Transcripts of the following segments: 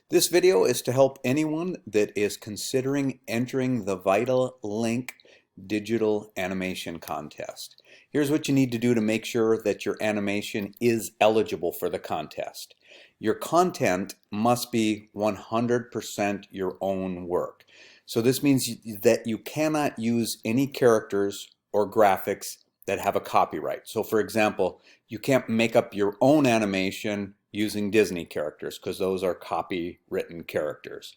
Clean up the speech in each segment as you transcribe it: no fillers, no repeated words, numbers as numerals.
This video is to help anyone that is considering entering the Vital Link digital animation contest. Here's what you need to do to make sure that your animation is eligible for the contest. Your content must be 100% your own work. So this means that you cannot use any characters or graphics that have a copyright. So for example, you can't make up your own animation using Disney characters because those are copywritten characters.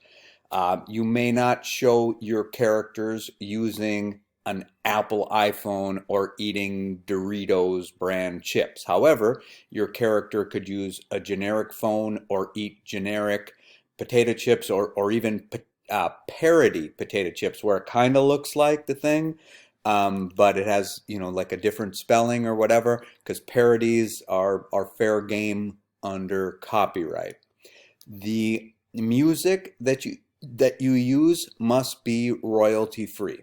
You may not show your characters using an Apple iPhone or eating Doritos brand chips. However, your character could use a generic phone or eat generic potato chips or even parody potato chips where it kind of looks like the thing, but it has, like a different spelling or whatever, because parodies are fair game under copyright. The music that you use must be royalty free.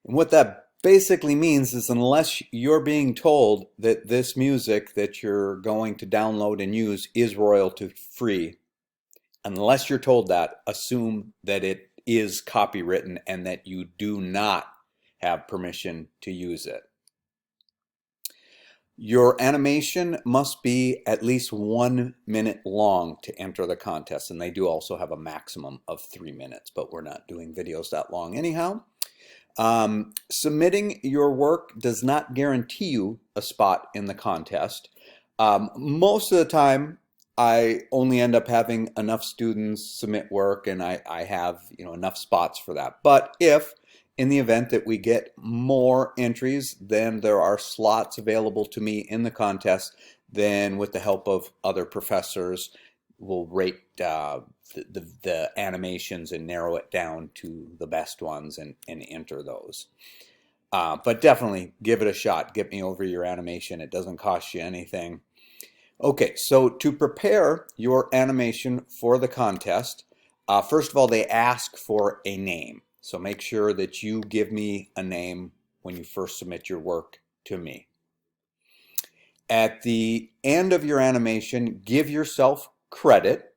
And what that basically means is unless you're being told that this music that you're going to download and use is royalty free, unless you're told that, assume that it is copywritten and that you do not have permission to use it. Your animation must be at least 1 minute long to enter the contest, and they do also have a maximum of 3 minutes, but we're not doing videos that long anyhow. Submitting your work does not guarantee you a spot in the contest. Most of the time, I only end up having enough students submit work, and I have enough spots for that. But if in the event that we get more entries, then there are slots available to me in the contest. Then with the help of other professors, we'll rate the animations and narrow it down to the best ones and enter those. But definitely give it a shot. Get me over your animation. It doesn't cost you anything. Okay, so to prepare your animation for the contest, first of all, they ask for a name. So make sure that you give me a name when you first submit your work to me. At the end of your animation, give yourself credit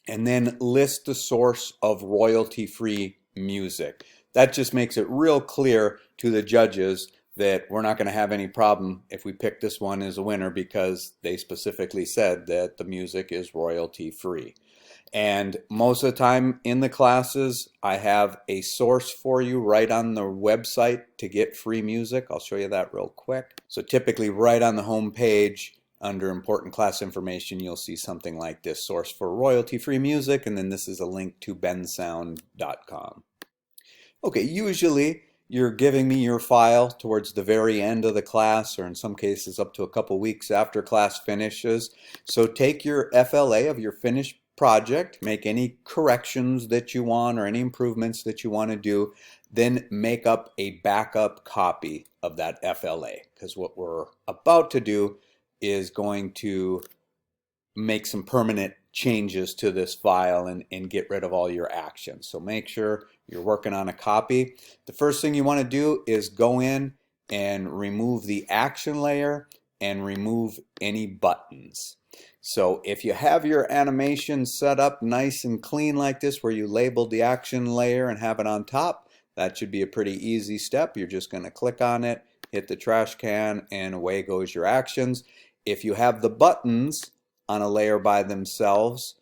and then list the source of royalty-free music. That just makes it real clear to the judges that we're not going to have any problem if we pick this one as a winner because they specifically said that the music is royalty-free. And most of the time in the classes, I have a source for you right on the website to get free music. I'll show you that real quick. So typically right on the home page under important class information, you'll see something like this: source for royalty-free music, and then this is a link to bensound.com. Okay, usually you're giving me your file towards the very end of the class, or in some cases up to a couple weeks after class finishes. So take your FLA of your finished project, make any corrections that you want or any improvements that you want to do, then make up a backup copy of that FLA, because what we're about to do is going to make some permanent changes to this file and get rid of all your actions. So make sure you're working on a copy. The first thing you want to do is go in and remove the action layer and remove any buttons. So if you have your animation set up nice and clean like this, where you labeled the action layer and have it on top, that should be a pretty easy step. You're just going to click on it, hit the trash can, and away goes your actions. If you have the buttons on a layer by themselves,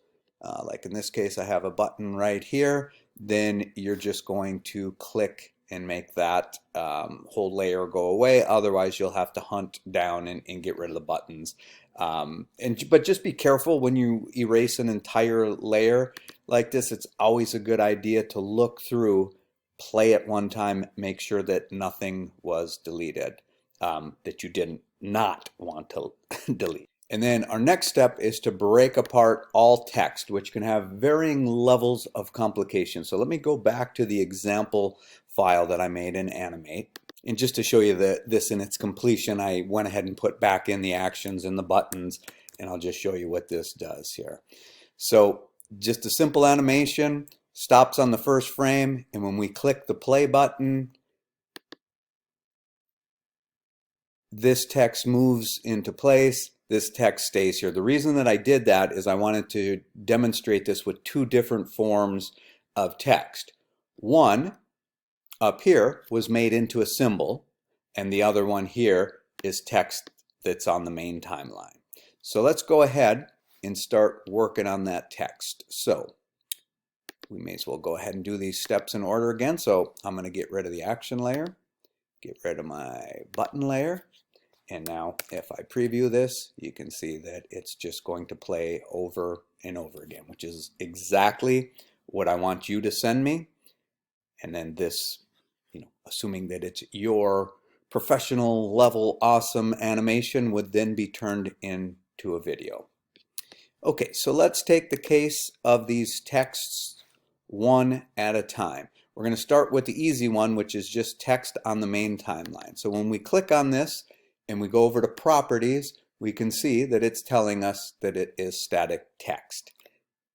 like in this case I have a button right here, then you're just going to click and make that whole layer go away. Otherwise you'll have to hunt down and get rid of the buttons. But just be careful when you erase an entire layer like this. It's always a good idea to look through, play it one time, make sure that nothing was deleted that you did not want to delete. And then our next step is to break apart all text, which can have varying levels of complication. So let me go back to the example file that I made in Animate. And just to show you this in its completion, I went ahead and put back in the actions and the buttons, and I'll just show you what this does here. So just a simple animation, stops on the first frame, and when we click the play button, this text moves into place, this text stays here. The reason that I did that is I wanted to demonstrate this with two different forms of text. One up here was made into a symbol, and the other one here is text that's on the main timeline. So let's go ahead and start working on that text. So we may as well go ahead and do these steps in order again. So I'm going to get rid of the action layer, get rid of my button layer, and now if I preview this, you can see that it's just going to play over and over again, which is exactly what I want you to send me. And then this, assuming that it's your professional level awesome animation, would then be turned into a video. Okay, so let's take the case of these texts one at a time. We're going to start with the easy one, which is just text on the main timeline. So when we click on this and we go over to properties, we can see that it's telling us that it is static text,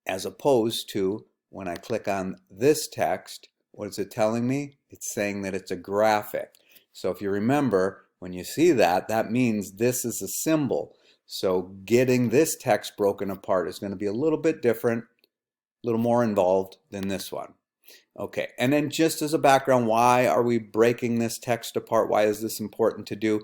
as opposed to when I click on this text, what is it telling me? It's saying that it's a graphic. So if you remember, when you see that, that means this is a symbol. So getting this text broken apart is going to be a little bit different, a little more involved than this one. Okay, and then just as a background, why are we breaking this text apart? Why is this important to do?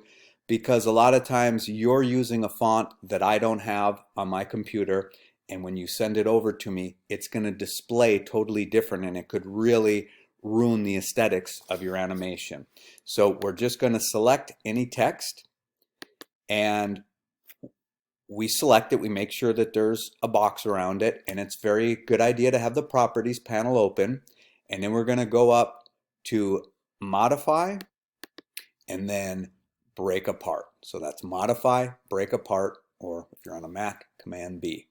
Because a lot of times you're using a font that I don't have on my computer, and when you send it over to me, it's going to display totally different, and it could really ruin the aesthetics of your animation. So we're just going to select any text, and we select it. We make sure that there's a box around it, and it's very good idea to have the properties panel open. And then we're going to go up to modify and then break apart. So that's modify, break apart, or if you're on a Mac, Command B.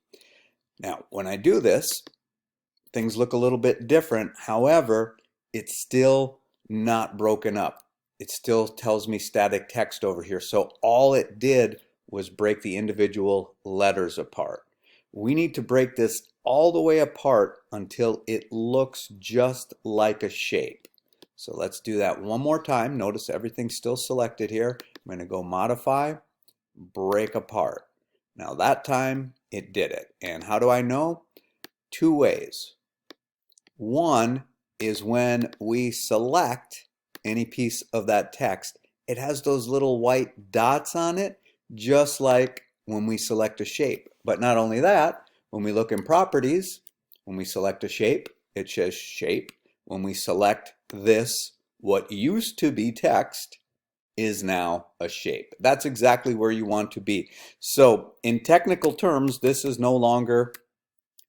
Now, when I do this, things look a little bit different. However, it's still not broken up. It still tells me static text over here. So all it did was break the individual letters apart. We need to break this all the way apart until it looks just like a shape. So let's do that one more time. Notice everything's still selected here. I'm going to go modify, break apart. Now that time it did it. And how do I know? Two ways. One is when we select any piece of that text, it has those little white dots on it, just like when we select a shape. But not only that, when we look in properties, when we select a shape, it says shape. When we select this, what used to be text is now a shape. That's exactly where you want to be. So in technical terms, this is no longer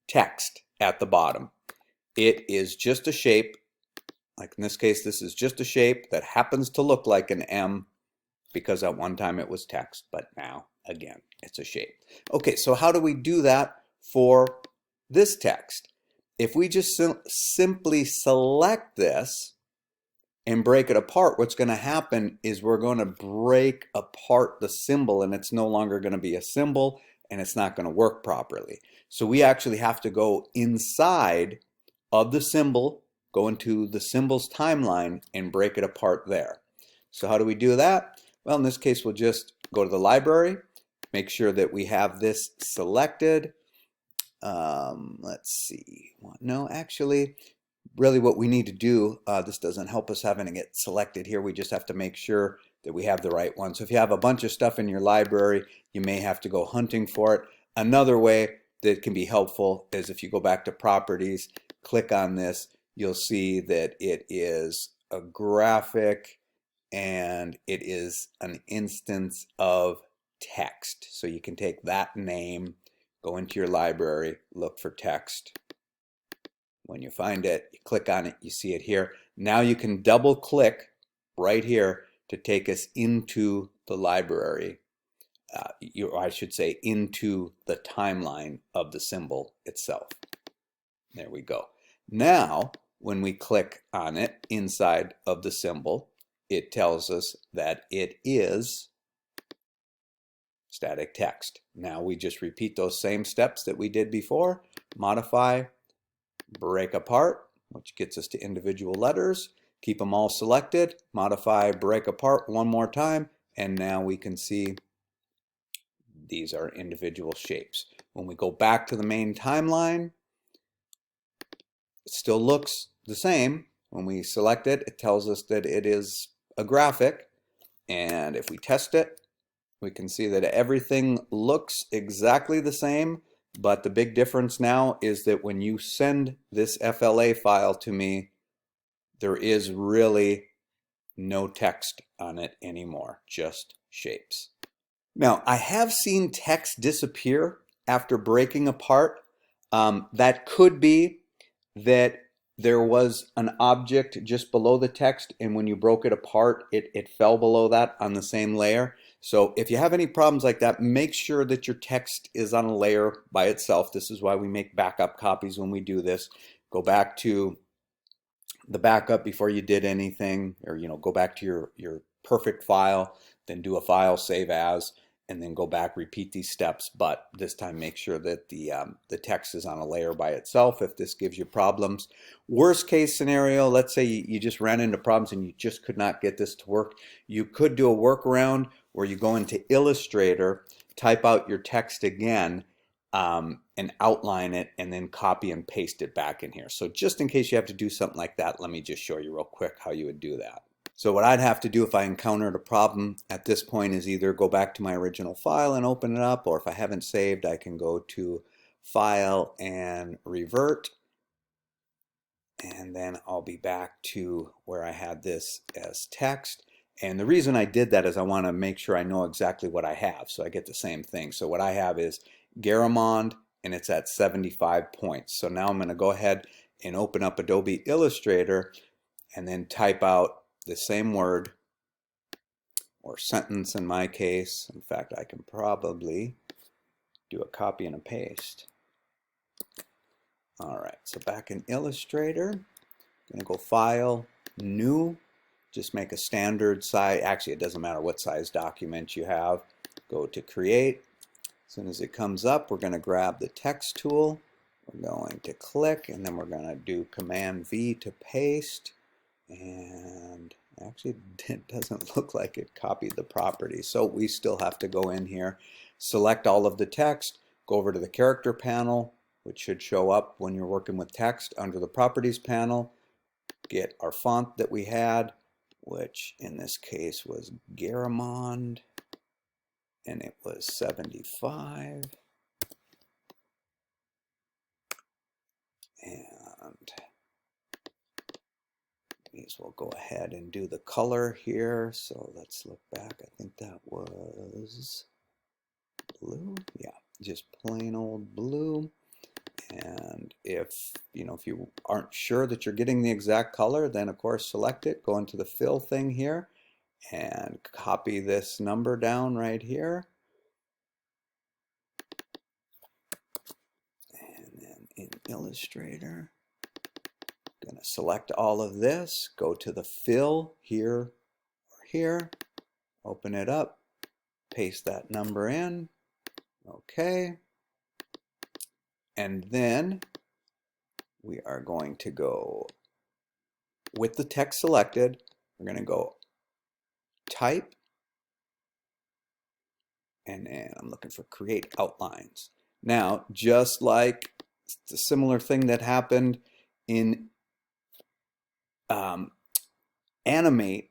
text at the bottom. It is just a shape. Like in this case, this is just a shape that happens to look like an M because at one time it was text, but now, again, it's a shape. Okay, so how do we do that for this text? If we just simply select this and break it apart, what's going to happen is we're going to break apart the symbol, and it's no longer going to be a symbol, and it's not going to work properly. So we actually have to go inside of the symbol, go into the symbol's timeline, and break it apart there. So how do we do that? Well, in this case, we'll just go to the library, make sure that we have this selected. Let's see. No, actually, really what we need to do, this doesn't help us having to get selected here. We just have to make sure that we have the right one. So if you have a bunch of stuff in your library, you may have to go hunting for it. Another way that can be helpful is if you go back to properties, click on this, you'll see that it is a graphic and it is an instance of text. So you can take that name, go into your library, look for text. When you find it, you click on it, you see it here. Now you can double click right here to take us into the library, or I should say into the timeline of the symbol itself. There we go. Now, when we click on it inside of the symbol, it tells us that it is static text. Now we just repeat those same steps that we did before. Modify, break apart, which gets us to individual letters. Keep them all selected. Modify, break apart one more time. And now we can see these are individual shapes. When we go back to the main timeline, it still looks the same. When we select it, it tells us that it is a graphic. And if we test it, we can see that everything looks exactly the same. But the big difference now is that when you send this FLA file to me, there is really no text on it anymore, just shapes. Now, I have seen text disappear after breaking apart. That could be that there was an object just below the text, and when you broke it apart, it fell below that on the same layer. So if you have any problems like that, make sure that your text is on a layer by itself. This is why we make backup copies when we do this. Go back to the backup before you did anything, or go back to your perfect file, then do a file save as, and then go back, repeat these steps, but this time make sure that the text is on a layer by itself if this gives you problems. Worst case scenario, let's say you just ran into problems and you just could not get this to work. You could do a workaround where you go into Illustrator, type out your text again, and outline it, and then copy and paste it back in here. So just in case you have to do something like that, let me just show you real quick how you would do that. So what I'd have to do if I encountered a problem at this point is either go back to my original file and open it up, or if I haven't saved, I can go to File and Revert, and then I'll be back to where I had this as text. And the reason I did that is I want to make sure I know exactly what I have, so I get the same thing. So what I have is Garamond, and it's at 75 points. So now I'm going to go ahead and open up Adobe Illustrator and then type out the same word or sentence in my case. In fact, I can probably do a copy and a paste. All right, so back in Illustrator, I'm going to go File, New, just make a standard size. Actually, it doesn't matter what size document you have. Go to Create. As soon as it comes up, we're going to grab the text tool. We're going to click, and then we're going to do Command V to paste. And actually, it doesn't look like it copied the property. So we still have to go in here, select all of the text, go over to the character panel, which should show up when you're working with text under the properties panel, get our font that we had, which in this case was Garamond, and it was 75. And these will go ahead and do the color here. So let's look back. I think that was blue. Yeah, just plain old blue. And if you aren't sure that you're getting the exact color, then of course select it, go into the fill thing here, and copy this number down right here. And then in Illustrator, I'm going to select all of this, go to the fill here or here, open it up, paste that number in, okay. And then we are going to go with the text selected, we're going to go Type, and then I'm looking for Create Outlines. Now, just like the similar thing that happened in Animate,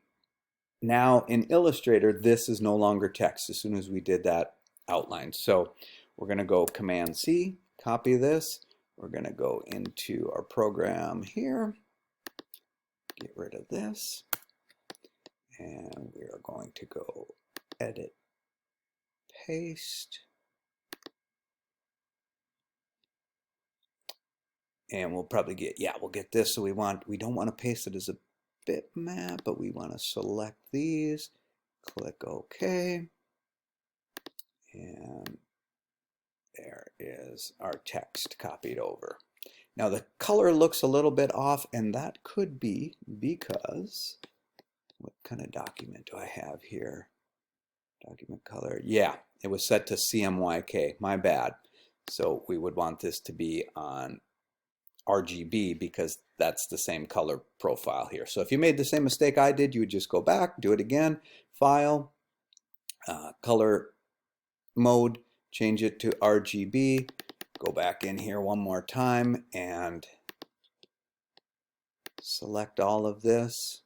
now in Illustrator, this is no longer text as soon as we did that outline. So we're going to go Command C, copy this. We're going to go into our program here, get rid of this, and we are going to go Edit, Paste, and we'll probably get, we'll get this. So we don't want to paste it as a bitmap, but we want to select these, click OK, and there is our text copied over. Now the color looks a little bit off, and that could be because, what kind of document do I have here? Document color, yeah, it was set to CMYK, my bad. So we would want this to be on RGB because that's the same color profile here. So if you made the same mistake I did, you would just go back, do it again, File, Color Mode, change it to RGB, go back in here one more time and select all of this.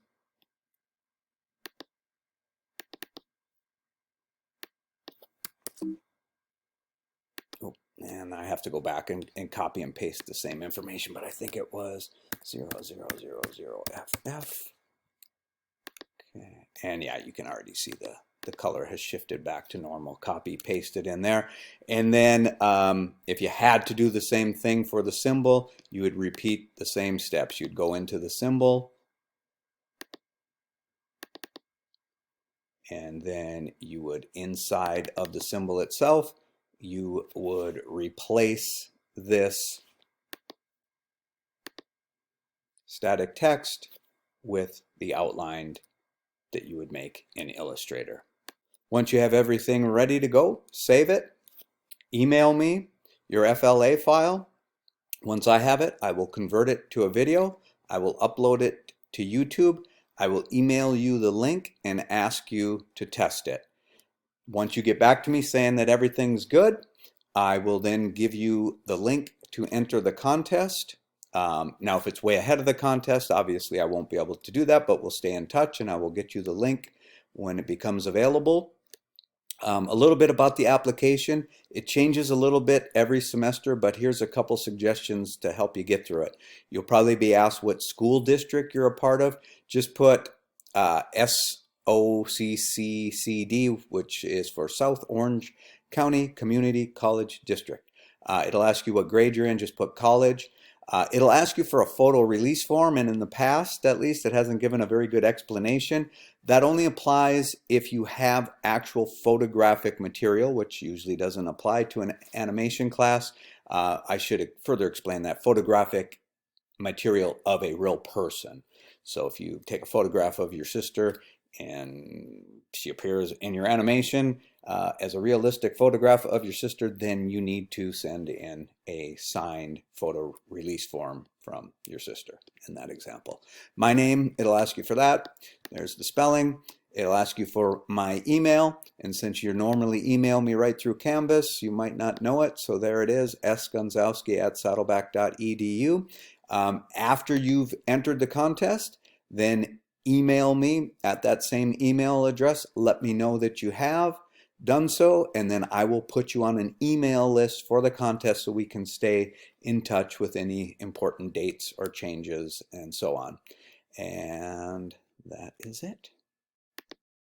Oh, and I have to go back and copy and paste the same information, but I think it was 0000FF. Okay. And yeah, you can already see the color has shifted back to normal. Copy, paste it in there. And then if you had to do the same thing for the symbol, you would repeat the same steps. You'd go into the symbol, and then you would, inside of the symbol itself, you would replace this static text with the outline that you would make in Illustrator. Once you have everything ready to go, save it, email me your FLA file. Once I have it, I will convert it to a video. I will upload it to YouTube. I will email you the link and ask you to test it. Once you get back to me saying that everything's good, I will then give you the link to enter the contest. Now, if it's way ahead of the contest, obviously I won't be able to do that, but we'll stay in touch and I will get you the link when it becomes available. A little bit about the application. It changes a little bit every semester, but here's a couple suggestions to help you get through it. You'll probably be asked what school district you're a part of. Just put SOCCCD, which is for South Orange County Community College District. It'll ask you what grade you're in. Just put college. It'll ask you for a photo release form, and in the past, at least, it hasn't given a very good explanation. That only applies if you have actual photographic material, which usually doesn't apply to an animation class. I should further explain that. Photographic material of a real person. So if you take a photograph of your sister and she appears in your animation as a realistic photograph of your sister, then you need to send in a signed photo release form from your sister in that example. My name, it'll ask you for that. There's the spelling. It'll ask you for my email, and since you normally email me right through Canvas, you might not know it, so there it is, sgunzowski@saddleback.edu. After you've entered the contest, then email me at that same email address. Let me know that you have done so, and then I will put you on an email list for the contest so we can stay in touch with any important dates or changes and so on. And that is it.